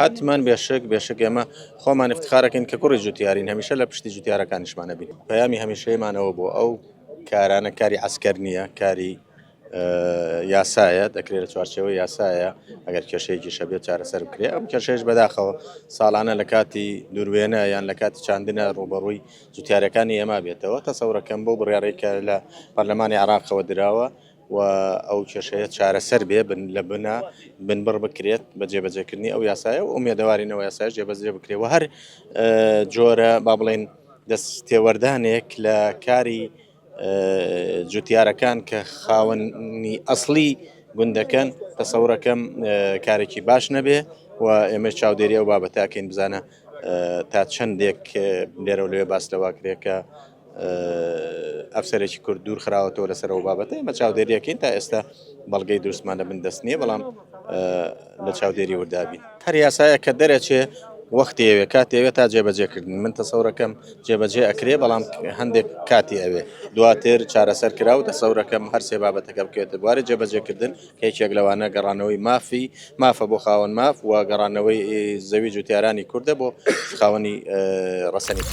حتما بێشک ئێمە خۆمان افتخارەکەین کە کوڕی جوتیارین هەمیشە لە پشتی جوتیارەکانیشمانە بین پەیامی هەمیشەیەمانەوە بۆ ئەو کارانە کاری عسکەر نییە کاری یاسایە دەکرێت لە چوارچەوەی یاسایە ئەگەر کێشەیەکی شەبێت چارەسەر بکرێت ئەم کێشەیەش بەداخەوە ساڵانە لە کاتی دووروێنە یان لە کاتی چاندنە ڕوبەڕووی جوتیارەکانی ئێمە بێتەوە تەسەورەکەم بۆ بڕیارێکە لە پەرلەمانی عێراقەوە دراوە و ئەو کێشەیە چارەسەر بێ لە بنبڕ بکرێت بە جێبەجێکردنی ئەو یاسایە و ئومێدەوارینەوە یاسای جێبەجێ بکرێت و هەر جۆرە با بڵێن دەستێوەردانێک لە کاری جوتیارەکان کە خاوەنی ئەسلی گوندەکەن تەسەورەکەم کارێکی باش نەبێ و ئێمە چاودێری ئەو بابەتاکەین بزانە تا چەندێک لێرە لێ باس لەواکرێکە ئەفسەرێکی کورد دوور خراوەتەوە لەسەر ئەو بابەتە ئێمە چاودێریەکەین تا ئێستا بەڵگەی دروستمان لە بندەست نییە بەڵام لە چاودێری وردابین هەر یاسایە کە دەرەچێ وەختی ئەوێ کاتی ئەوێ تا جێبەجێکردن من تەسەورەکەم جێبەجێ ئەکرێ بەڵام هەندێک کاتی ئەوێ دواتر چارەسەر کرا و تەسەورەکەم هەر سێ بابەتەکە بکەوێتە بواری جێبەجێکردن هیچێک لەوانە گەڕانەوەی مافە بۆ خاوەن ماف و گەڕانەوەی زەوی جوتیارانی کوردە بۆ خاوەنی ڕەسەنی